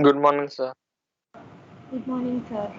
Good morning, sir. Good morning, sir.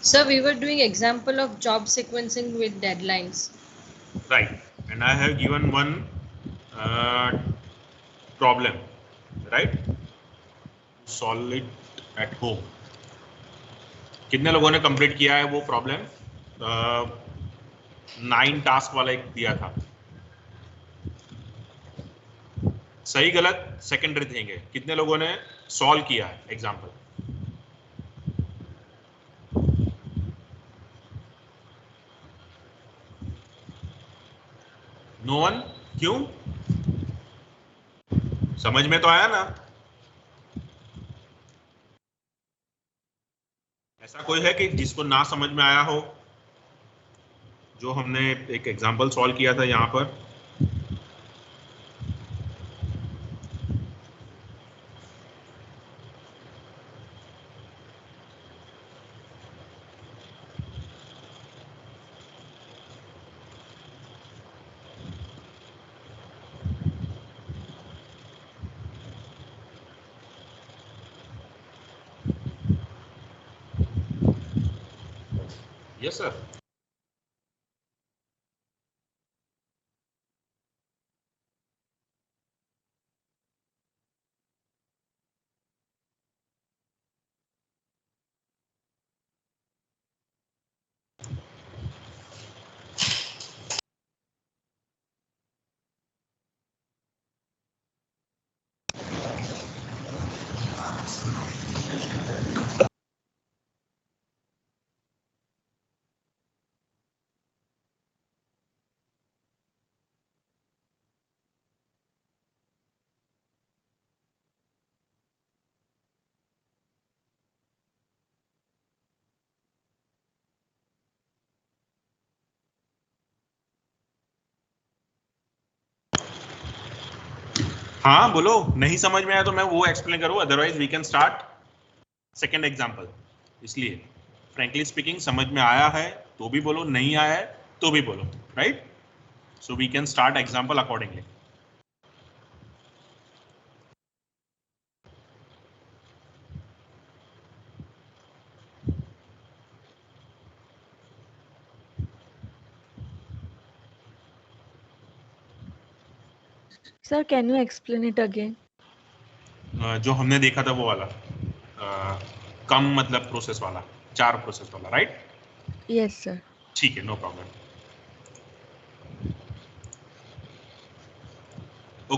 Sir, we were doing example of job sequencing with deadlines. Right, and I have given one problem, right? Solve it at home. कितने लोगों ने complete किया है वो problem? 9 task वाला एक दिया था. सही गलत सेकेंडरी देंगे. कितने लोगों ने सॉल्व किया है एग्जाम्पल? No one. क्यों? समझ में तो आया ना? ऐसा कोई है कि जिसको ना समझ में आया हो? जो हमने एक एग्जाम्पल सॉल्व किया था यहां पर. Yes sir. हाँ बोलो. नहीं समझ में आया तो मैं वो एक्सप्लेन करूँ, otherwise we can start second example. इसलिए फ्रेंकली स्पीकिंग समझ में आया है तो भी बोलो, नहीं आया है तो भी बोलो, right? So we can start example accordingly. Sir, can you explain it again? जो हमने देखा था वो वाला कम मतलब प्रोसेस वाला, 4 प्रोसेस वाला, राइट? Yes, sir. ठीक है, नो प्रॉब्लम.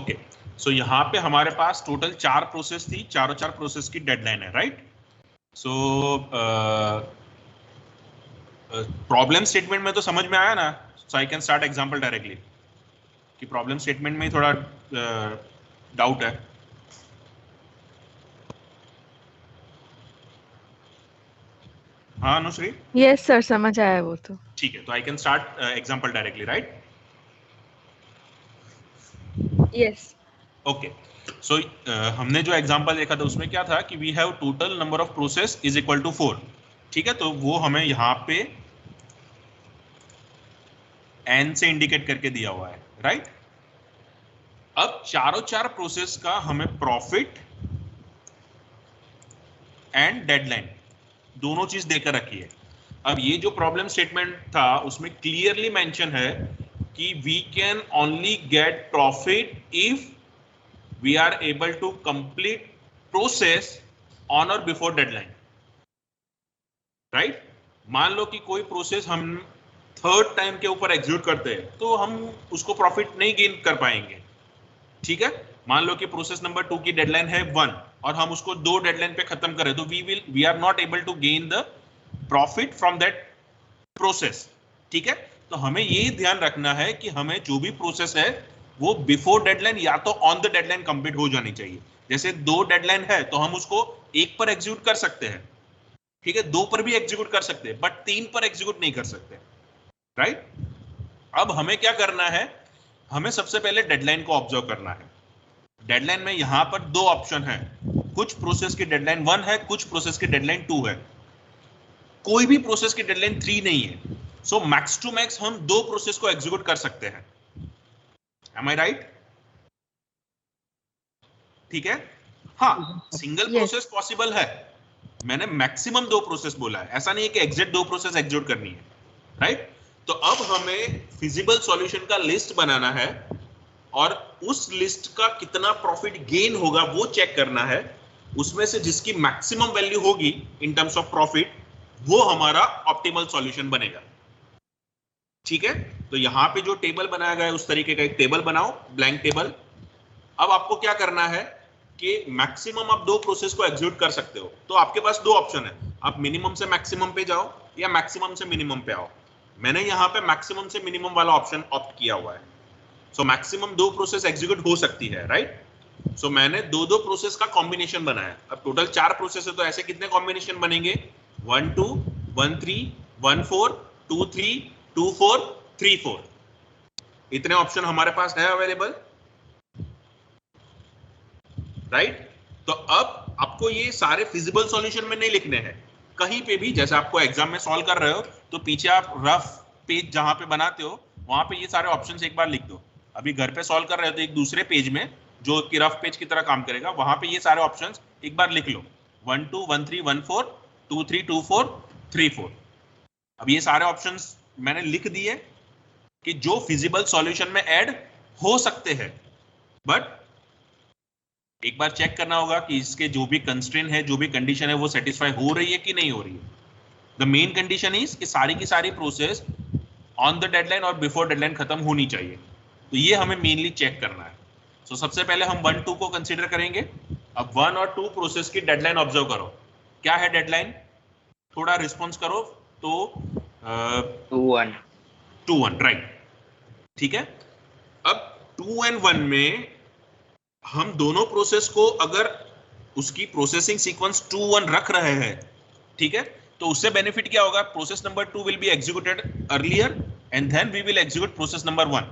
ओके, सो यहाँ पे हमारे पास टोटल 4 प्रोसेस थी. चारों 4 प्रोसेस की डेडलाइन है, राइट? सो प्रॉब्लम स्टेटमेंट में तो समझ में आया ना? So I can start example directly. कि प्रॉब्लम स्टेटमेंट में ही थोड़ा डाउट है. हाँ अनुश्री? Yes, sir. समझ आया वो तो. ठीक है, तो I can start example directly, right? Yes. Okay, so हमने जो एग्जांपल देखा था उसमें क्या था कि we have total number of process is equal to 4. ठीक है, तो वो हमें यहाँ पे n से इंडिकेट करके दिया हुआ है, राइट? अब चारों 4 प्रोसेस का हमें प्रॉफिट एंड डेडलाइन दोनों चीज देकर रखी है. अब ये जो प्रॉब्लम स्टेटमेंट था उसमें क्लियरली मेंशन है कि we can only get profit if we are able to complete process on or before deadline, right? मान लो कि कोई प्रोसेस हम थर्ड टाइम के ऊपर एग्जीक्यूट करते हैं तो हम उसको प्रॉफिट नहीं गेन कर पाएंगे, ठीक है। मान लो कि प्रोसेस नंबर 2 की डेडलाइन है 1 और हम उसको 2 डेडलाइन पे खत्म करें तो we are not able to gain the profit from that process, ठीक है। तो हमें ये ध्यान रखना है कि हमें जो भी प्रोसेस है वो बिफोर डेडलाइन या तो ऑन द डेडलाइन कंप्लीट हो जानी चाहिए। जैसे 2 डेडलाइन है तो हम उसको 1 पर एग्जीक्यूट कर सकते हैं, ठीक है, 2 पर भी एग्जीक्यूट कर सकते हैं, बट 3 पर एग्जीक्यूट नहीं कर सकते, राइट। अब हमें क्या करना है, हमें सबसे पहले डेडलाइन को ऑब्जर्व करना है। डेडलाइन में यहां पर 2 ऑप्शन है, कुछ प्रोसेस की डेडलाइन 1 है, कुछ प्रोसेस की डेडलाइन 2 है, कोई भी प्रोसेस की डेडलाइन 3 नहीं है। सो मैक्स टू मैक्स हम 2 प्रोसेस को एग्जीक्यूट कर सकते हैं। एम आई राइट? ठीक है। हाँ, सिंगल प्रोसेस पॉसिबल है, मैंने मैक्सिमम 2 प्रोसेस बोला है, ऐसा नहीं है कि एग्जैक्ट 2 प्रोसेस एग्जीक्यूट करनी है, राइट। तो अब हमें फिजिबल सॉल्यूशन का लिस्ट बनाना है और उस लिस्ट का कितना प्रॉफिट गेन होगा वो चेक करना है। उसमें से जिसकी मैक्सिमम वैल्यू होगी इन टर्म्स ऑफ प्रॉफिट वो हमारा ऑप्टिमल सॉल्यूशन बनेगा, ठीक है। तो यहां पे जो टेबल बनाया गया है उस तरीके का एक टेबल बनाओ, ब्लैंक टेबल। अब आपको क्या करना है कि मैक्सिमम आप 2 प्रोसेस को एग्जीक्यूट कर सकते हो, तो आपके पास 2 ऑप्शन है, आप मिनिमम से मैक्सिमम पे जाओ या मैक्सिमम से मिनिमम पे आओ। मैंने यहाँ पे मैक्सिमम से मिनिमम वाला ऑप्शन ऑप्ट किया हुआ है। सो मैक्सिमम 2 प्रोसेस एग्जीक्यूट हो सकती है, राइट। सो मैंने 2 प्रोसेस का कॉम्बिनेशन बनाया। अब टोटल 4 प्रोसेस है तो ऐसे कितने कॉम्बिनेशन बनेंगे, 1 2 1 3 1 4 2 3 2 4 3 4, इतने ऑप्शन हमारे पास है अवेलेबल, राइट। तो अब आपको ये सारे फिजिबल सॉल्यूशन में नहीं लिखने हैं, कहीं पे भी, जैसे आपको एग्जाम में सॉल्व कर रहे हो तो पीछे आप रफ पेज जहां पे बनाते हो वहां पे ये सारे ऑप्शंस एक बार लिख दो। अभी घर पे सॉल्व कर रहे हो तो एक दूसरे पेज में जो कि रफ पेज की तरह काम करेगा वहां पे ये सारे ऑप्शंस एक बार लिख लो, 1 2 1 3 1 4 2 3 2 4 3 4। अब ये सारे ऑप्शंस मैंने लिख दिए कि जो फिजिबल सॉल्यूशन में ऐड हो सकते हैं, बट एक बार चेक करना होगा कि इसके जो भी कंस्ट्रेंट है, जो भी कंडीशन है वो सेटिस्फाई हो रही है कि नहीं हो रही है। द मेन कंडीशन इज कि सारी की सारी प्रोसेस ऑन द डेडलाइन और बिफोर डेडलाइन खत्म होनी चाहिए, तो ये हमें मेनली चेक करना है। सो सबसे पहले हम 1 2 को कंसीडर करेंगे। अब 1 और 2 प्रोसेस की डेडलाइन ऑब्जर्व करो, क्या है डेडलाइन, थोड़ा रिस्पॉन्स करो। तो 2 1 राइट, ठीक है। अब 2 and 1 में हम दोनों प्रोसेस को अगर उसकी प्रोसेसिंग सीक्वेंस 2 1 रख रहे हैं, ठीक है, तो उससे बेनिफिट क्या होगा, process number 2 will be executed earlier and then we will execute process number 1।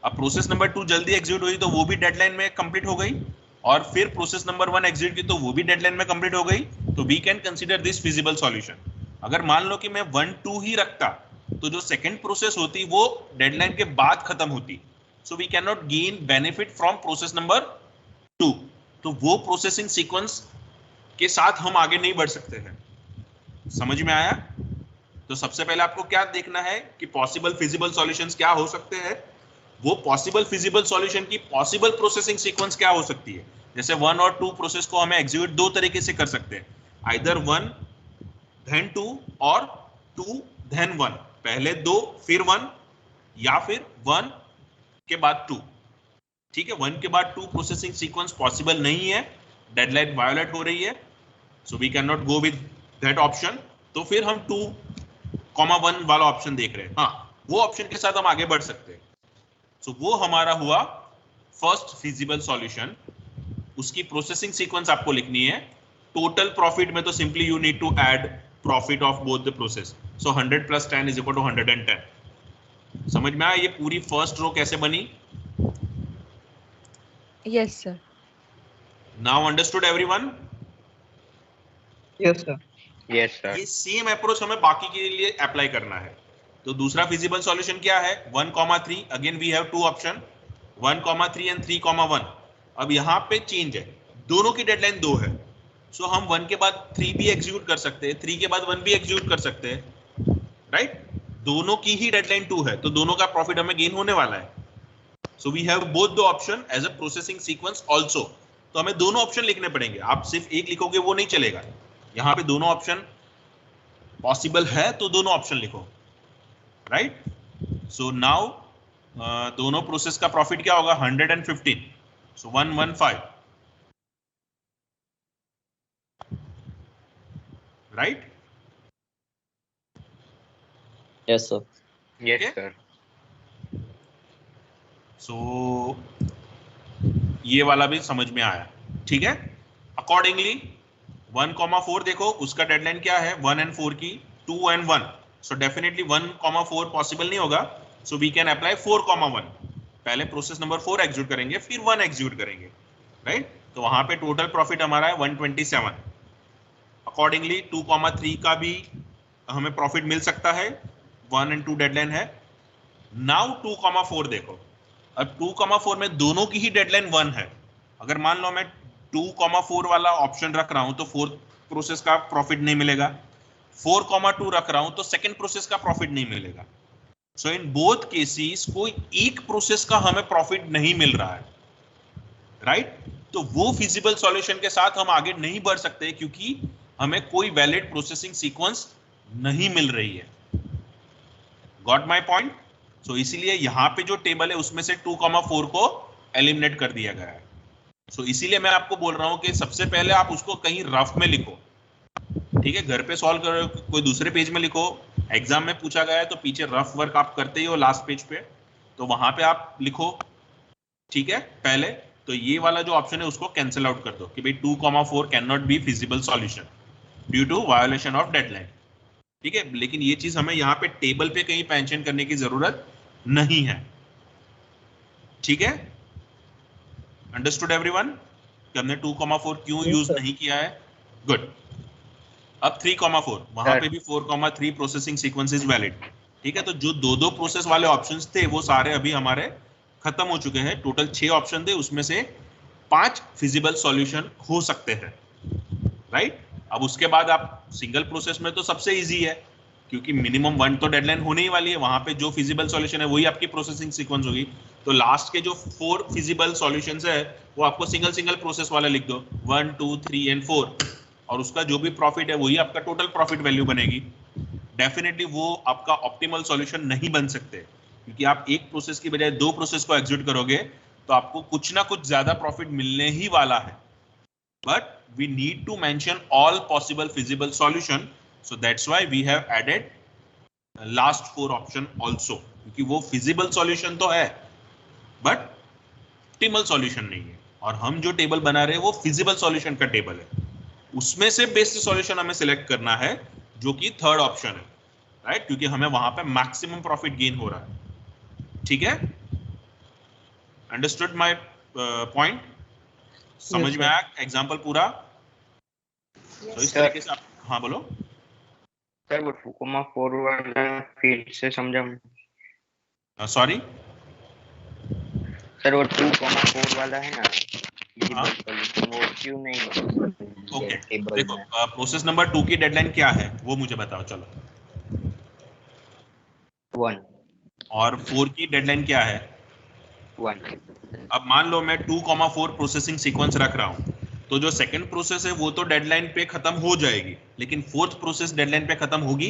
अब प्रोसेस नंबर 2 जल्दी एग्जीक्यूट हुई तो वो भी डेडलाइन में कंप्लीट हो गई, और फिर प्रोसेस नंबर 1 एग्जीक्यूट की तो वो भी डेडलाइन में कंप्लीट हो गई, तो we can consider this feasible solution. अगर मान लो कि मैं 1 2 ही रखता तो जो सेकंड प्रोसेस होती वो डेडलाइन के बाद खत्म होती, so we can not gain benefit from process number 2, तो वो प्रोसेसिंग सीक्वेंस के साथ हम आगे नहीं बढ़ सकते हैं। समझ में आया? तो सबसे पहले आपको क्या देखना है कि पॉसिबल फिजिबल सॉल्यूशंस क्या हो सकते हैं, वो पॉसिबल फिजिबल सॉल्यूशन की पॉसिबल प्रोसेसिंग सीक्वेंस क्या हो सकती है। जैसे 1 और 2 प्रोसेस को हमें एग्जीक्यूट 2 तरीके से कर सकते हैं, आइदर 1 then 2 और 2 then 1, पहले 2 फिर 1, या फिर 1 के बाद 2, ठीक है। 1 के बाद 2 प्रोसेसिंग सीक्वेंस पॉसिबल नहीं है, डेडलाइन वायोलेट हो रही है, so we can not go with that option. तो फिर हम 2,1 वाला ऑप्शन देख रहे हैं, हाँ, वो ऑप्शन के साथ हम आगे बढ़ सकते हैं। सो वो हमारा हुआ फर्स्ट फिजिबल सॉल्यूशन। उसकी प्रोसेसिंग सीक्वेंस आपको लिखनी है। टोटल प्रॉफिट में तो simply you need to add profit of both the process, so 100 + 10 = 110। समझ में आया ये पूरी फर्स्ट रो कैसे बनी? Yes, sir. Now understood everyone? Yes, sir. Yes, sir. ये सेम अप्रोच हमें बाकी के लिए अप्लाई करना है। तो दूसरा फिजिबल सॉल्यूशन क्या है, 1,3, again we have 2 option, 1,3 and 3,1। अब यहाँ पे चेंज है, दोनों की डेडलाइन 2 है, सो हम 1 के बाद 3 भी एग्जीक्यूट कर सकते हैं, 3 के बाद 1 भी एग्जीक्यूट कर सकते हैं, राइट। दोनों की ही डेडलाइन 2 है, तो दोनों का प्रॉफिट हमें गेन होने वाला है। So we have both the option as a processing sequence also. तो हमें दोनों ऑप्शन लिखने पड़ेंगे, आप सिर्फ एक लिखोगे वो नहीं चलेगा। यहाँ पे दोनों ऑप्शन पॉसिबल है तो दोनों ऑप्शन लिखो, राइट? सो नाउ दोनों प्रोसेस का प्रॉफिट क्या होगा? 115, सो 115, right? Yes, sir. Yes, Okay. sir. सो ये वाला भी समझ में आया, ठीक है? अकॉर्डिंगली 1,4 देखो, उसका डेडलाइन क्या है? 1 and 4 की, 2 and 1, सो डेफिनेटली 1,4 पॉसिबल नहीं होगा, सो वी कैन अप्लाई 4,1। पहले प्रोसेस नंबर 4 एग्जीक्यूट करेंगे, फिर 1 एग्जीक्यूट करेंगे, राइट? तो वहां पे टोटल प्रॉफिट हमारा है 127। अकॉर्डिंगली 2,3 का भी हमें प्रॉफिट मिल सकता है, 1 and 2 डेडलाइन है। नाउ 2,4 देखो, अब 2,4 में दोनों की ही डेडलाइन 1 है। अगर मान लो मैं 2,4 वाला ऑप्शन रख रहा हूं तो फोर्थ प्रोसेस का प्रॉफिट नहीं मिलेगा, 4,2 रख रहा हूं तो सेकंड प्रोसेस का प्रॉफिट नहीं मिलेगा। सो इन बोथ केसेस कोई एक प्रोसेस का हमें प्रॉफिट नहीं मिल रहा है, राइट? तो वो फिजिबल सॉल्यूशन के साथ हम आगे नहीं बढ़ सकते क्योंकि हमें कोई वैलिड प्रोसेसिंग सीक्वेंस नहीं मिल रही है। Got my point? सो इसीलिए यहां पे जो टेबल है उसमें से 2,4 को एलिमिनेट कर दिया गया है। सो इसीलिए मैं आपको बोल रहा हूं कि सबसे पहले आप उसको कहीं रफ में लिखो, ठीक है? घर पे सॉल्व करो, कोई दूसरे पेज में लिखो, एग्जाम में पूछा गया है तो पीछे रफ वर्क आप करते ही हो लास्ट पेज पे, तो वहां पे आप लिखो, ठीक है? पहले तो ये वाला जो ऑप्शन है उसको कैंसिल आउट कर दो कि भाई 2,4 can not be feasible solution due to violation of deadline, ठीक है? लेकिन ये चीज हमें यहाँ पे टेबल पे कहीं मेंशन करने की जरूरत नहीं है, ठीक है? अंडरस्टूड एवरीवन कि हमने 2,4 क्यों यूज नहीं किया है? गुड। अब 3,4 वहां पे भी 4,3 प्रोसेसिंग सीक्वेंस इज वैलिड, ठीक है? तो जो दो प्रोसेस वाले ऑप्शंस थे वो सारे अभी हमारे खत्म हो चुके हैं। टोटल 6 ऑप्शन थे, उसमें से 5 फिजिबल सॉल्यूशन हो सकते हैं, राइट? अब उसके बाद आप सिंगल प्रोसेस में तो सबसे इजी है क्योंकि मिनिमम 1 तो डेडलाइन होने ही वाली है, वहां पे जो फिजिबल सॉल्यूशन है वही आपकी प्रोसेसिंग सीक्वेंस होगी। तो लास्ट के जो 4 फिजिबल सॉल्यूशंस है वो आपको सिंगल सिंगल प्रोसेस वाला लिख दो, 1, 2, 3 and 4, और उसका जो भी प्रॉफिट है वही आपका टोटल प्रॉफिट वैल्यू बनेगी। डेफिनेटली वो आपका ऑप्टिमल सॉल्यूशन नहीं बन सकते क्योंकि आप एक प्रोसेस की बजाय 2 प्रोसेस को एग्जीक्यूट करोगे तो आपको कुछ ना कुछ ज्यादा प्रॉफिट मिलने ही वाला है। But we need to mention all possible feasible solution, so that's why we have added last 4 option also, क्योंकि वो feasible solution तो है but optimal solution नहीं है, और हम जो टेबल बना रहे हैं वो feasible solution का टेबल है, उसमें से बेस्ट सॉल्यूशन हमें सिलेक्ट करना है जो कि थर्ड ऑप्शन है, राइट? क्योंकि हमें वहां पे मैक्सिमम प्रॉफिट गेन हो रहा है, ठीक है? Understood my point? समझ में आया एग्जांपल पूरा? तो इस तरीके से आप, हाँ बोलो सर। वो 2,4 वाला फिर से समझा। सॉरी सर वो 2,4 वाला है ना, हाँ। वो क्यों नहीं? ओके देखो, प्रोसेस नंबर 2 की डेडलाइन क्या है वो मुझे बताओ, चलो। 1 और 4 की डेडलाइन क्या है? 1। अब मान लो मैं 2,4 प्रोसेसिंग सीक्वेंस रख रहा हूं, तो जो सेकंड प्रोसेस है वो तो डेडलाइन पे खत्म हो जाएगी, लेकिन फोर्थ प्रोसेस डेडलाइन पे खत्म होगी?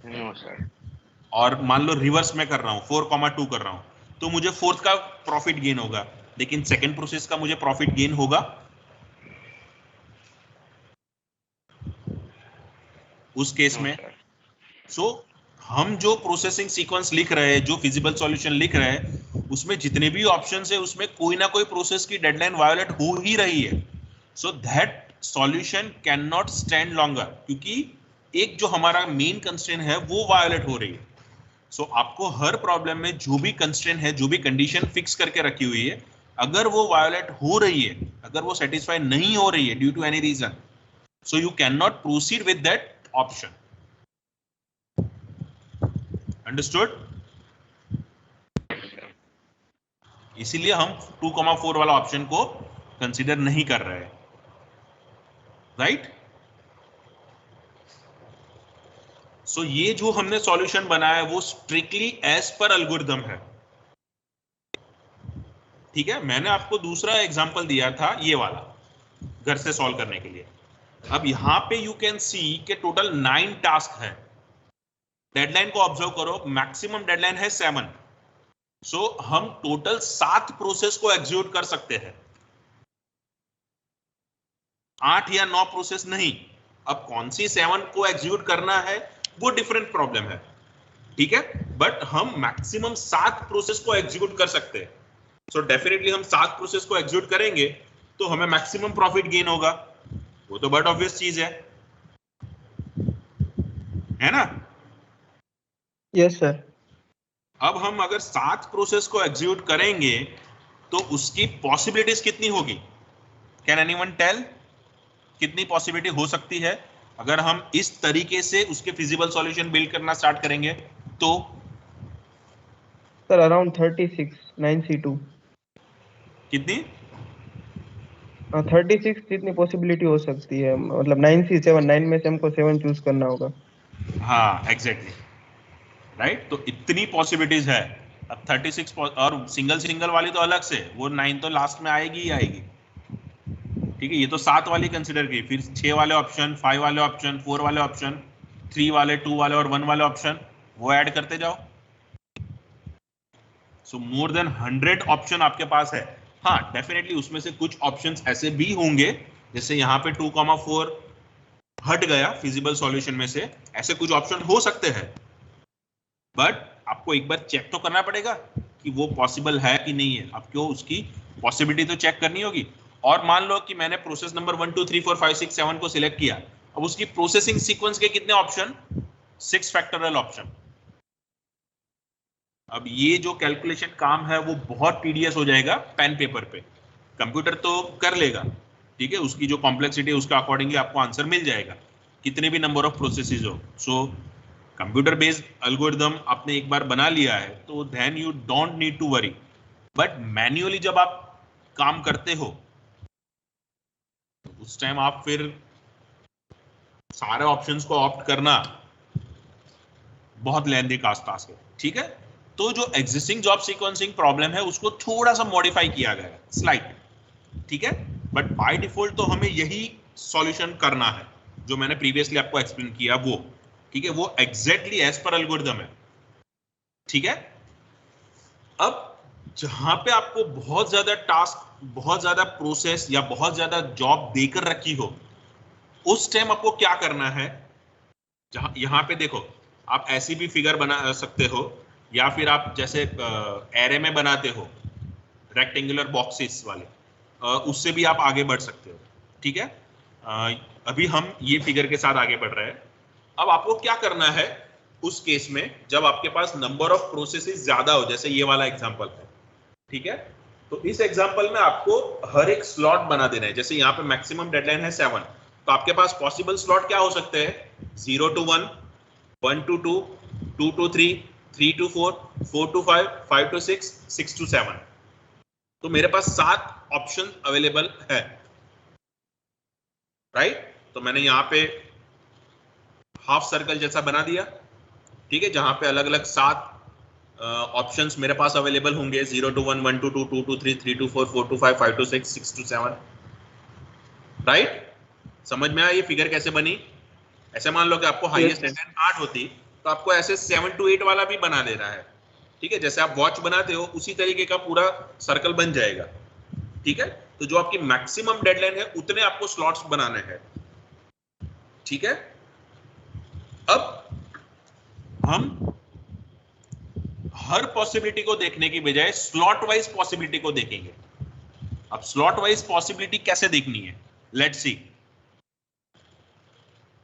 No sir. और मान लो रिवर्स में कर रहा हूं, 4,2 कर रहा हूं, तो मुझे फोर्थ का प्रॉफिट गेन होगा, लेकिन सेकंड प्रोसेस का मुझे प्रॉफिट गेन होगा? उस केस में हम जो प्रोसेसिंग सीक्वेंस लिख रहे हैं, जो फिजिबल सॉल्यूशन लिख रहे हैं, उसमें जितने भी ऑप्शंस है उसमें कोई ना कोई प्रोसेस की डेडलाइन वायोलेट हो ही रही है। So that solution can not stand longer, क्योंकि एक जो हमारा मेन कंस्ट्रेंट है वो वायोलेट हो रही है। सो आपको हर प्रॉब्लम में जो भी कंस्ट्रेंट है, जो भी कंडीशन फिक्स करके रखी हुई है, अगर वो वायोलेट हो रही है, अगर वो सेटिस्फाई नहीं हो रही है due to any reason, so you can not proceed with that option. Understood? इसीलिए हम 2,4 वाला ऑप्शन को कंसीडर नहीं कर रहे हैं, राइट? सो ये जो हमने सॉल्यूशन बनाया है वो स्ट्रिक्टली एज पर एल्गोरिथम है, ठीक है? मैंने आपको दूसरा एग्जांपल दिया था ये वाला घर से सॉल्व करने के लिए, अब यहां पे यू कैन सी के टोटल 9 टास्क है। डेडलाइन को ऑब्जर्व करो, मैक्सिमम डेडलाइन है 7। सो हम टोटल 7 प्रोसेस को एग्जीक्यूट कर सकते हैं, 8 या 9 प्रोसेस नहीं। अब कौन सी 7 को एग्जीक्यूट करना है वो डिफरेंट प्रॉब्लम है, ठीक है, बट हम मैक्सिमम 7 प्रोसेस को एग्जीक्यूट कर सकते हैं। सो डेफिनेटली हम 7 प्रोसेस को एग्जीक्यूट करेंगे तो हमें मैक्सिमम प्रॉफिट गेन होगा, वो तो बट ऑब्वियस चीज है ना। Yes sir. अब हम अगर 7 प्रोसेस को एग्जीक्यूट करेंगे तो उसकी पॉसिबिलिटीज कितनी होगी? कैन एनीवन टेल कितनी पॉसिबिलिटी हो सकती है अगर हम इस तरीके से उसके फिजिबल सॉल्यूशन बिल्ड करना स्टार्ट करेंगे तो? Sir around 36 9C2। कितनी? 36 जितनी पॉसिबिलिटी हो सकती है, मतलब 9C7, 9 में से हमको 7 चूज करना होगा। हाँ एग्जैक्टली राइट, तो इतनी पॉसिबिलिटीज है। अब 36 और सिंगल वाली तो अलग से, वो 9 तो लास्ट में आएगी ही आएगी, ठीक है। ये तो 7 वाली कंसिडर की, फिर 6 वाले ऑप्शन, 5 वाले ऑप्शन, 4 वाले ऑप्शन, 3 वाले, 2 वाले और 1 वाले ऑप्शन, वो ऐड करते जाओ। सो मोर देन 100 ऑप्शन आपके पास है। हाँ डेफिनेटली उसमें से कुछ ऑप्शंस ऐसे भी होंगे, जैसे यहाँ पे 2,4 हट गया फिजिबल सॉल्यूशन में से, ऐसे कुछ ऑप्शन हो सकते हैं, बट आपको एक बार चेक तो करना पड़ेगा कि वो पॉसिबल है कि नहीं है। आपको उसकी पॉसिबिलिटी तो चेक करनी होगी। और मान लो कि मैंने प्रोसेस नंबर 1 2 3 4 5 6 7 को सिलेक्ट किया, अब उसकी प्रोसेसिंग सीक्वेंस के कितने ऑप्शन? 6 factorial option. अब ये जो कैलकुलेशन काम है वो बहुत टीडियस हो जाएगा पेन पेपर पे, कंप्यूटर तो कर लेगा, ठीक है, उसकी जो कॉम्प्लेक्सिटी है उसका अकॉर्डिंगली आपको आंसर मिल जाएगा, कितने भी नंबर ऑफ प्रोसेसेस हो। सो कंप्यूटर बेस्ड एल्गोरिथम आपने एक बार बना लिया है तो then you don't need to worry. But manually जब आप काम करते हो उस टाइम आप फिर सारे ऑप्शंस को ऑप्ट करना बहुत लेंथी टास्क है, ठीक है। तो जो एग्जिस्टिंग जॉब सीक्वेंसिंग प्रॉब्लम है उसको थोड़ा सा मॉडिफाई किया गया है स्लाइट, ठीक है, बट बाय डिफॉल्ट तो हमें यही सॉल्यूशन करना है जो मैंने प्रीवियसली आपको एक्सप्लेन किया वो, ठीक है, वो एग्जैक्टली एज पर एल्गोरिथम है, ठीक है। अब जहां पे आपको बहुत ज्यादा टास्क, बहुत ज्यादा प्रोसेस या बहुत ज्यादा जॉब देकर रखी हो, उस टाइम आपको क्या करना है? जहां यहां पे देखो, आप ऐसी भी फिगर बना सकते हो या फिर आप जैसे एरे में बनाते हो रेक्टेंगुलर बॉक्सेस वाले, उससे भी आप आगे बढ़ सकते हो, ठीक है। अभी हम ये फिगर के साथ आगे बढ़ रहे हैं। अब आपको क्या करना है उस केस में जब आपके पास नंबर ऑफ प्रोसेसेस ज्यादा हो, जैसे ये वाला एग्जांपल है, ठीक है, तो इस एग्जांपल में आपको हर एक स्लॉट बना देना है। जैसे यहाँ पे मैक्सिमम डेडलाइन है 7, तो आपके पास पॉसिबल स्लॉट क्या हो सकते हैं? 0 to 1, 1 to 2, 2 to 3, 3 to 4, 4 to 5, 5 to 6, 6 to 7। तो मेरे पास 7 ऑप्शन अवेलेबल है, राइट। तो मैंने यहाँ पे हाफ सर्कल जैसा बना दिया, ठीक है, जहां पे अलग अलग 7 ऑप्शंस मेरे पास अवेलेबल होंगे, 0 to 1, 1 to 2, 2 to 3, 3 to 4, 4 to 5, 5 to 6, 6 to 7, right. समझ में आया ये फिगर कैसे बनी? ऐसे मान लो कि आपको हाईएस्ट डेडलाइन 8 होती तो आपको ऐसे 7 to 8 वाला भी बना देना है, ठीक है, जैसे आप वॉच बनाते हो उसी तरीके का पूरा सर्कल बन जाएगा, ठीक है। तो जो आपकी मैक्सिमम डेडलाइन है उतने आपको स्लॉट्स बनाने हैं, ठीक है। अब हम हर पॉसिबिलिटी को देखने की बजाय स्लॉट वाइज पॉसिबिलिटी को देखेंगे। अब स्लॉट वाइज पॉसिबिलिटी कैसे देखनी है, लेट्स सी।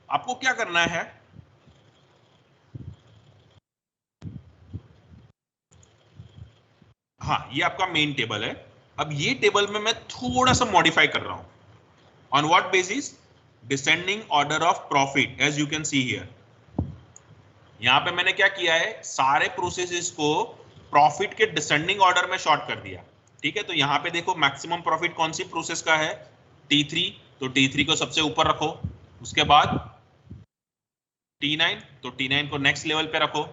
आपको क्या करना है, हाँ ये आपका मेन टेबल है। अब ये टेबल में मैं थोड़ा सा मॉडिफाई कर रहा हूं, on what basis? Descending order of profit, as you can see here. यहां पे मैंने क्या किया है, सारे प्रोसेसेस को प्रॉफिट के डिसेंडिंग ऑर्डर में शॉर्ट कर दिया, ठीक है। तो यहां पे देखो मैक्सिमम प्रॉफिट कौन सी प्रोसेस का है? T3, तो T3 को सबसे ऊपर रखो, उसके बाद T9, तो T9 को नेक्स्ट लेवल पे रखो,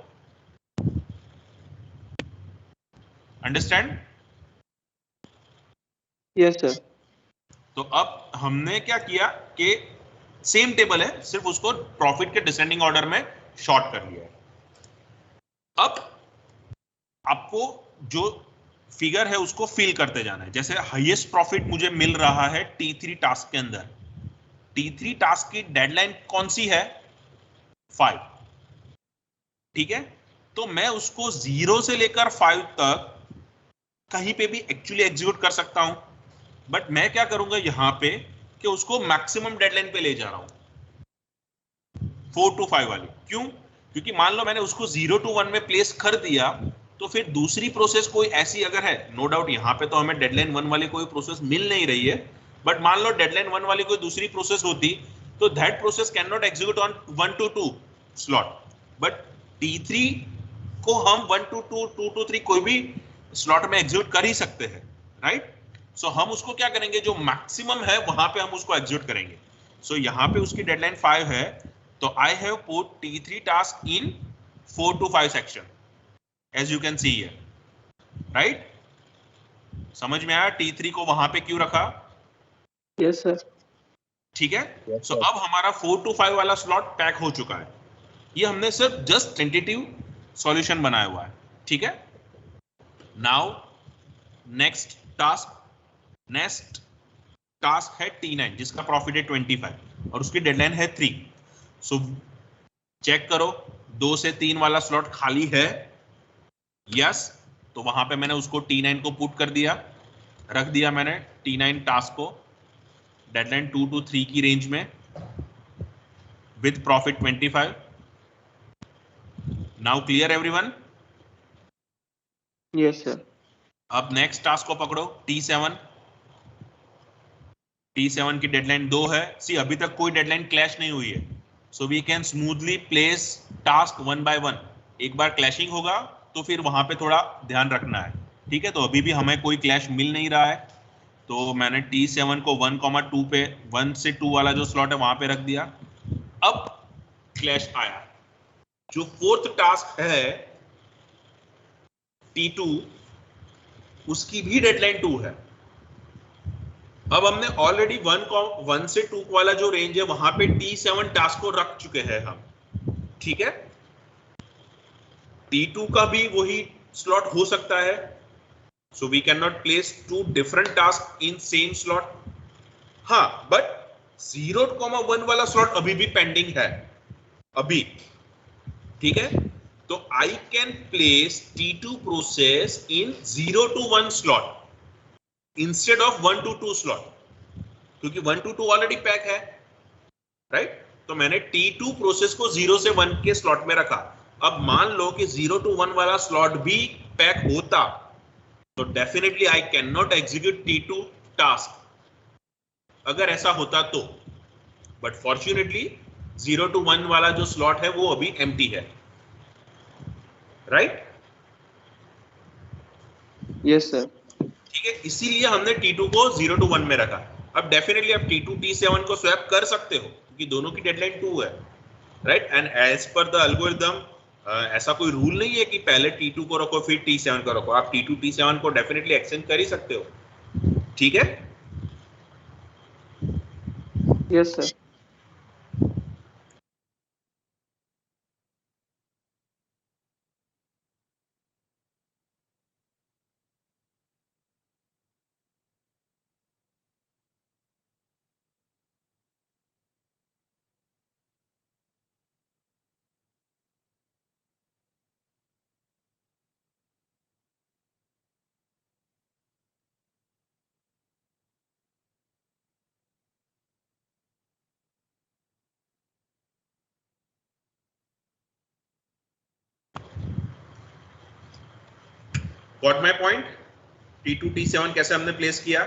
अंडरस्टैंड? Yes sir. तो अब हमने क्या किया कि सेम टेबल है, सिर्फ उसको प्रॉफिट के डिसेंडिंग ऑर्डर में शॉर्ट कर लिया है। अब आपको जो फिगर है उसको फिल करते जाना है। जैसे हाईएस्ट प्रॉफिट मुझे मिल रहा है T3 टास्क के अंदर। T3 टास्क की डेडलाइन कौन सी है? 5, ठीक है। तो मैं उसको 0 से लेकर 5 तक कहीं पे भी एक्चुअली एग्जीक्यूट कर सकता हूं, बट मैं क्या करूंगा यहां पे कि उसको मैक्सिमम डेडलाइन पे ले जा रहा हूं 4 to 5 वाली। क्यों? क्योंकि मान लो मैंने उसको 0 to 1 में प्लेस कर दिया, तो फिर दूसरी प्रोसेस कोई ऐसी अगर है, नो डाउट यहाँ पे तो हमें डेडलाइन 1 वाली कोई प्रोसेस मिल नहीं रही है, बट मान लो डेडलाइन 1 वाली कोई दूसरी प्रोसेस होती तो that process can not execute on 1 to 2 slot, but T3 को हम 1 to 2, 2 to 3 कोई भी स्लॉट में एग्जीक्यूट कर ही सकते हैं, राइट। सो हम उसको क्या करेंगे, जो मैक्सिमम है वहां पे हम उसको एग्जीक्यूट करेंगे। सो यहाँ पे उसकी डेडलाइन 5 है, तो I have put T3 task in 4 to 5 section, as you can see here, right. समझ में आया T3 को वहां पे क्यों रखा? Yes sir. ठीक है। सो अब हमारा 4 to 5 वाला स्लॉट पैक हो चुका है। ये हमने सिर्फ जस्ट टेंटेटिव सॉल्यूशन बनाया हुआ है, ठीक है। नाउ नेक्स्ट टास्क है T9 जिसका प्रॉफिट है 25 और उसकी डेडलाइन है 3। सो चेक करो 2 से 3 वाला स्लॉट खाली है, यस। तो वहां पे मैंने उसको T9 को पुट कर दिया, रख दिया मैंने T9 टास्क को डेडलाइन 2 to 3 की रेंज में with profit 25। Now clear everyone? Yes sir. अब नेक्स्ट टास्क को पकड़ो T7 की डेडलाइन 2 है। सी अभी तक कोई डेडलाइन क्लैश नहीं हुई है, so we can smoothly place task 1 by 1। एक बार क्लैशिंग होगा तो फिर वहां पे थोड़ा ध्यान रखना है, ठीक है। तो अभी भी हमें कोई क्लैश मिल नहीं रहा है, तो मैंने T7 को 1,2 पे 1 से 2 वाला जो स्लॉट है वहां पे रख दिया। अब क्लैश आया, जो 4th टास्क है T2 उसकी भी डेडलाइन 2 है। अब हमने ऑलरेडी 1 से 2 वाला जो रेंज है वहां पे T7 टास्क को रख चुके हैं हम, ठीक है। T2 का भी वही स्लॉट हो सकता है, so we can not place 2 different task in same slot. हाँ, बट 0,1 वाला स्लॉट अभी भी पेंडिंग है अभी, ठीक है। तो I can place T2 process in 0 to 1 slot instead of 1 to 2 slot, क्योंकि 1 to 2 ऑलरेडी पैक है, राइट। तो मैंने T2 प्रोसेस को 0 से 1 के स्लॉट में रखा। अब मान लो कि 0 to 1 वाला स्लॉट भी पैक होता तो definitely I cannot execute T2 task अगर ऐसा होता तो, बट फॉर्चुनेटली 0 to 1 वाला जो स्लॉट है वो अभी एम्प्टी है, राइट। Yes sir. ठीक है, इसीलिए हमने T2 को 0 to 1 में रखा। अब डेफिनेटली आप T2 T7 को स्वैप कर सकते हो क्योंकि दोनों की डेडलाइन 2 है, right. And as per the algorithm ऐसा कोई रूल नहीं है कि पहले T2 को रखो फिर T7 को रखो। आप T2 T7 को डेफिनेटली एक्सचेंज कर ही सकते हो, ठीक है। Yes sir. Got my point? T2 T7 कैसे हमने प्लेस किया?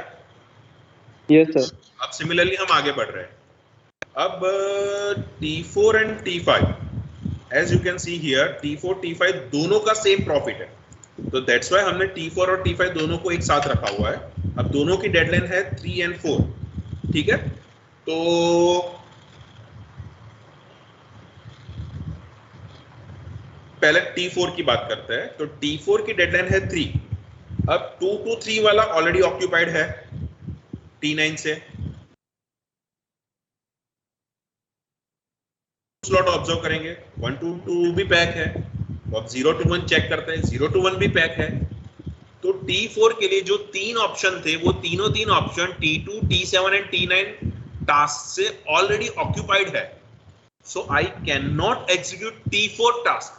Yes sir. अब सिमिलरली हम आगे बढ़ रहे हैं। अब T4 and T5 as you can see here, T4 T5 दोनों का सेम प्रॉफिट है, तो दैट्स व्हाई हमने T4 और T5 दोनों को एक साथ रखा हुआ है। अब दोनों की डेडलाइन है 3 and 4, ठीक है। तो पहले T4 की बात करते हैं। तो T4 की डेडलाइन है 3। अब 2 to 3 वाला ऑलरेडी ऑक्यूपाइड है T9 से, स्लॉट ऑब्जर्व करेंगे, 1 to 2 भी पैक है, तो अब 0 to 1 चेक करते हैं, 0 to 1 भी पैक है। तो T4 के लिए जो तीन ऑप्शन थे वो तीन option T2, T7 and T9 task से ऑलरेडी ऑक्यूपाइड है, so I can not execute T4 task.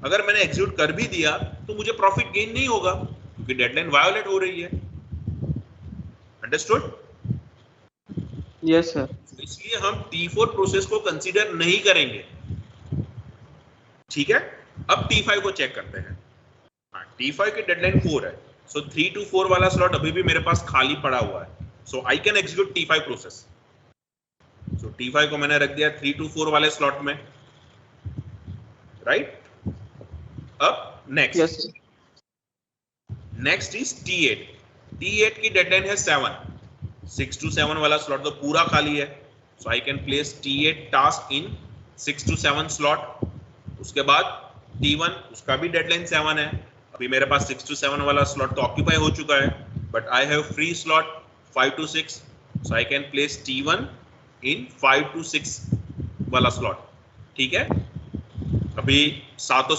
अगर मैंने एग्जीक्यूट कर भी दिया तो मुझे प्रॉफिट गेन नहीं होगा क्योंकि डेडलाइन वायोलेट हो रही है। अंडरस्टूड? Yes sir. इसलिए हम T4 प्रोसेस को कंसीडर नहीं करेंगे। ठीक है, अब T5 को चेक करते हैं। T5 की डेडलाइन 4 है, सो 3 to 4 वाला स्लॉट अभी भी मेरे पास खाली पड़ा हुआ है, so I can execute T5 process. So T5 को मैंने रख दिया 3 to 4 वाले स्लॉट में, राइट? अब नेक्स्ट इज T8। T8 की डेडलाइन है 7, 6 to 7 वाला स्लॉट तो पूरा खाली है, so I can place T8 task in 6 to 7 slot. उसके बाद T1, उसका भी डेडलाइन 7 है, अभी मेरे पास 6 to 7 वाला स्लॉट तो ऑक्यूपाई हो चुका है, but I have free slot 5 to 6, so I can place T1 in 5 to 6 वाला स्लॉट। ठीक है, अभी 7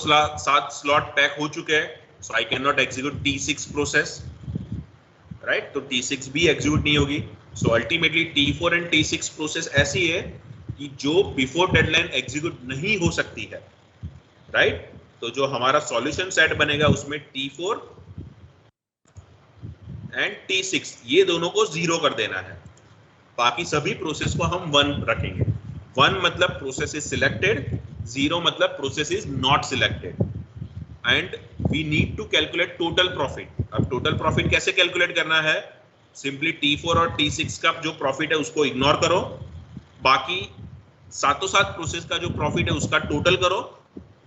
स्लॉट पैक हो चुके हैं, so I can not execute T6 process, right? तो T6 भी एग्जीक्यूट नहीं होगी। So ultimately T4 and T6 process ऐसी है कि जो बिफोर डेडलाइन एग्जीक्यूट नहीं हो सकती है, राइट? तो जो हमारा सॉल्यूशन सेट बनेगा उसमें T4 एंड T6 ये दोनों को 0 कर देना है, बाकी सभी प्रोसेस को हम 1 रखेंगे। 1 मतलब प्रोसेस इज सिलेक्टेड, 0 मतलब process is not selected, and we need to calculate total profit. अब टोटल प्रॉफिट कैसे कैलकुलेट करना है? सिंपली T4 और T6 का जो प्रॉफिट है उसको इग्नोर करो, बाकी 7 प्रोसेस का जो प्रॉफिट है उसका टोटल करो,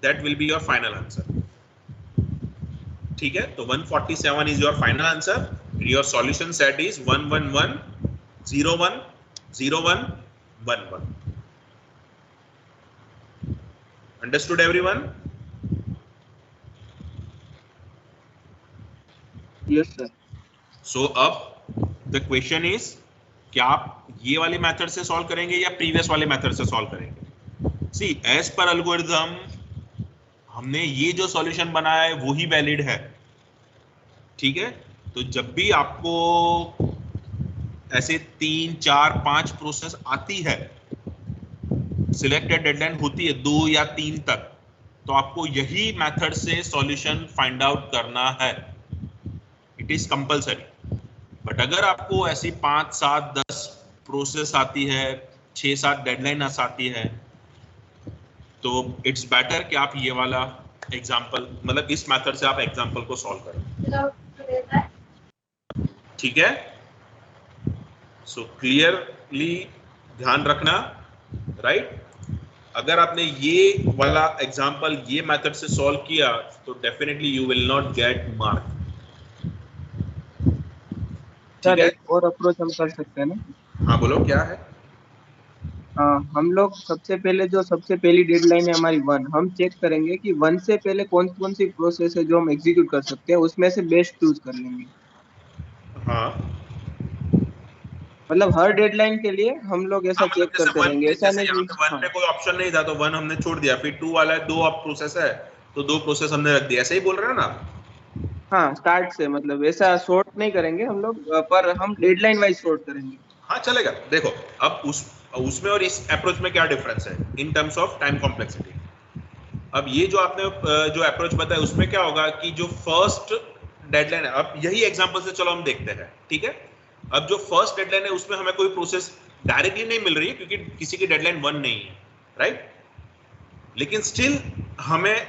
that will be your final answer. ठीक है, तो 147 is your final answer. Your solution set is 1 1 1 0 1 0 1 1 1। Understood everyone? Yes sir. So अब द क्वेश्चन इज, क्या आप ये वाले मेथड से सॉल्व करेंगे या प्रीवियस वाले मेथड से सॉल्व करेंगे? सी एज पर एल्गोरिथम हमने ये जो सॉल्यूशन बनाया है वो ही वैलिड है। ठीक है, तो जब भी आपको ऐसे 3 4 5 प्रोसेस आती है, सिलेक्टेड डेडलाइन होती है 2 या 3 तक, तो आपको यही मेथड से सॉल्यूशन फाइंड आउट करना है, इट इज कंपल्सरी। बट अगर आपको ऐसी 5 7 10 प्रोसेस आती है, 6 7 डेडलाइन आती है, तो इट्स बेटर कि आप ये वाला एग्जांपल, मतलब इस मेथड से आप एग्जांपल को सॉल्व करें। ठीक है, सो क्लियरली ध्यान रखना, राइट? अगर आपने ये वाला एग्जांपल ये मेथड से सॉल्व किया तो definitely you will not gate mark. Sir एक और अप्रोच हम कर सकते हैं ना? हाँ बोलो, क्या है? हम लोग सबसे पहली डेडलाइन है हमारी 1, हम चेक करेंगे कि 1 से पहले कौन कौन सी प्रोसेस है जो हम एग्जीक्यूट कर सकते हैं, उसमें से बेस्ट चूज कर लेंगे। हाँ, मतलब हर डेडलाइन के लिए हम लोग ऐसा चेक करते रहेंगे, ऐसा नहीं कि 1 में कोई ऑप्शन नहीं था तो 1 हमने छोड़ दिया, फिर 2 वाला है 2 अब प्रोसेस है तो 2 प्रोसेस हमने रख दिया, ऐसे ही बोल रहे हो ना? हाँ, स्टार्ट से मतलब ऐसा सॉर्ट नहीं करेंगे हम लोग, पर हम डेडलाइन वाइज सॉर्ट करेंगे। हाँ चलेगा। देखो अब उसमें और इस अप्रोच में क्या डिफरेंस है in terms of time complexity. अब ये जो आपने जो अप्रोच बताया उसमें क्या होगा कि जो फर्स्ट डेडलाइन है, अब यही एग्जांपल से चलो हम देखते हैं। ठीक है, अब जो फर्स्ट डेडलाइन है उसमें हमें कोई प्रोसेस डायरेक्टली नहीं मिल रही है क्योंकि किसी की डेडलाइन 1 नहीं है, राइट? लेकिन स्टिल हमें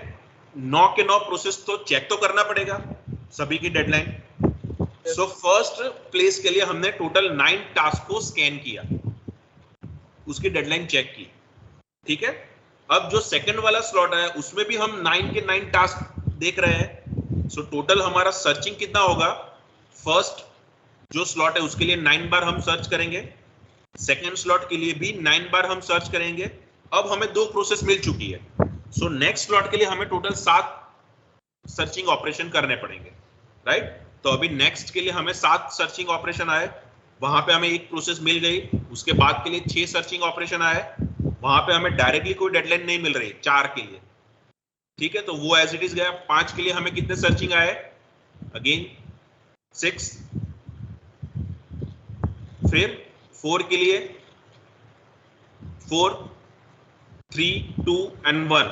9 के 9 प्रोसेस तो चेक तो करना पड़ेगा सभी की डेडलाइन। सो फर्स्ट प्लेस के लिए हमने टोटल 9 टास्क को स्कैन किया, उसकी डेडलाइन चेक की। ठीक है, अब जो सेकंड वाला स्लॉट है उसमें भी हम 9 के 9 टास्क देख रहे हैं। सो टोटल हमारा सर्चिंग कितना होगा? फर्स्ट जो स्लॉट है उसके लिए 9 बार हम सर्च करेंगे, सेकंड स्लॉट के लिए भी 9 बार हम सर्च करेंगे। अब हमें 2 प्रोसेस मिल चुकी है, सो नेक्स्ट स्लॉट के लिए हमें टोटल 7 सर्चिंग ऑपरेशन करने पड़ेंगे, राइट? तो अभी नेक्स्ट के लिए हमें 7 सर्चिंग ऑपरेशन आए, वहां पे हमें 1 प्रोसेस मिल गई, उसके बाद के लिए 6 सर्चिंग ऑपरेशन आए, वहां पे हमें डायरेक्टली कोई डेडलाइन नहीं मिल रही 4 के लिए, ठीक है, तो वो एज इट इज गया। 5 के लिए हमें कितने सर्चिंग आए, अगेन 6, फिर 4 के लिए 4, 3, 2 and 1।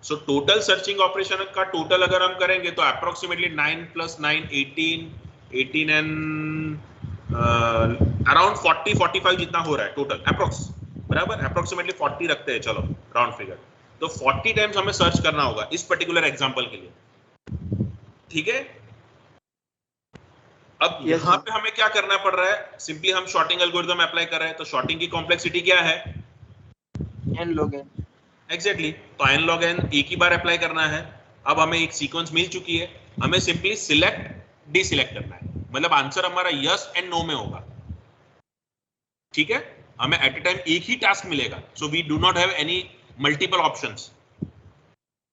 So total searching operation का टोटल अगर हम करेंगे तो अप्रोक्सीमेटली 9 + 9 18 एंड अराउंड 40-45 जितना हो रहा है टोटल अप्रोक्स, बराबर, अप्रोक्सीमेटली 40 रखते हैं, चलो राउंड फिगर। तो 40 टाइम्स हमें सर्च करना होगा इस पर्टिकुलर एग्जांपल के लिए, ठीक है। अब Yes, यहाँ sir. पे हमें क्या करना पड़ रहा है, सिंपली हम शॉर्टिंग एल्गोरिथम अप्लाई कर रहे हैं, तो शॉर्टिंग की कॉम्प्लेक्सिटी क्या है, n log n। एग्जैक्टली, तो n log n एक ही बार अप्लाई करना है। अब हमें एक सीक्वेंस मिल चुकी है, हमें सिंपली सिलेक्ट डिसिलेक्ट करना है, मतलब आंसर हमारा यस एंड नो में होगा, ठीक है। हमें एट ए टाइम एक ही टास्क मिलेगा, so we do not have any multiple options,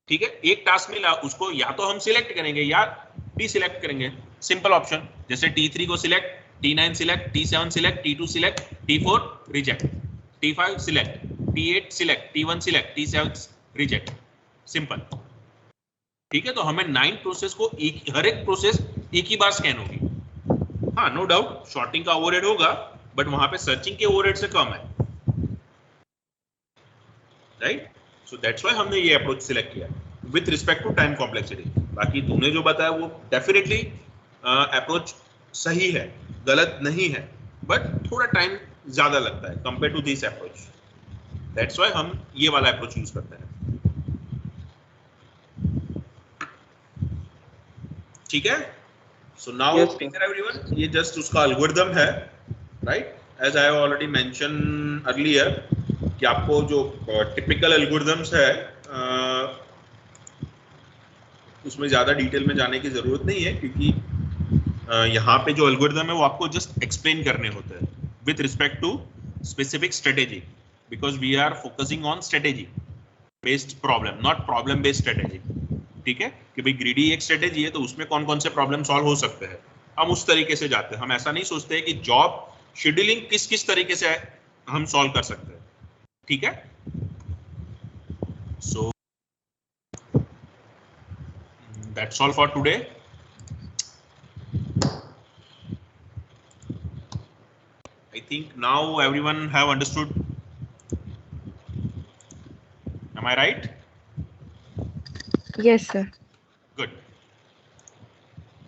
ठीक है। एक टास्क मिला, उसको या तो हम सिलेक्ट करेंगे या डिसिलेक्ट करेंगे, सिंपल ऑप्शन, जैसे T3 को select, T9 select, T7 select, T2 select, T4 reject, T5 select, T8 select, T1 select, T7 reject, simple, ठीक है। तो हमें 9 प्रोसेस को हर एक प्रोसेस एक ही बार स्कैन होगी। हाँ, नो डाउट शॉर्टिंग का ओवरहेड होगा, बट वहां पे सर्चिंग के ओवरहेड से कम है, राइट। सो दैट्स व्हाई हमने ये अप्रोच सिलेक्ट किया with respect to time complexity. बाकी तूने जो बताया वो डेफिनेटली अप्रोच सही है, गलत नहीं है, बट थोड़ा टाइम ज्यादा लगता है compare to this approach, that's why हम ये वाला अप्रोच यूज करते हैं, ठीक है। So now Yes, sir. Clear everyone, ये जस्ट उसका एल्गोरिथम है, right. As I have already mention earlier कि आपको जो टिपिकल एल्गोरिथम्स है उसमें ज्यादा डिटेल में जाने की जरूरत नहीं है, क्योंकि यहाँ पे जो एल्गोरिथम है वो आपको जस्ट एक्सप्लेन करने होते हैं with respect to specific strategy, because we are focusing on strategy based problem, not problem based strategy, ठीक है। कि भाई ग्रीडी एक स्ट्रेटेजी है तो उसमें कौन कौन से प्रॉब्लम सॉल्व हो सकते हैं, हम उस तरीके से जाते हैं। हम ऐसा नहीं सोचते हैं कि जॉब शेड्यूलिंग किस किस तरीके से हम सॉल्व कर सकते हैं, ठीक है। So that's all for today. I think now everyone have understood. Am I right? Yes, sir. Good.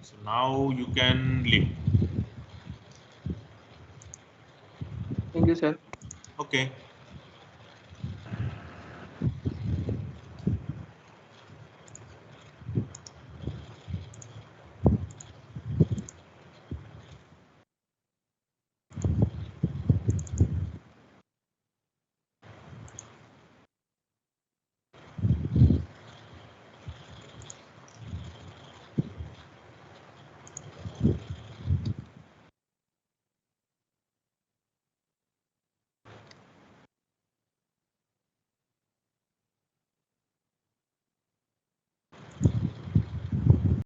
So now you can leave. Thank you, sir. Okay.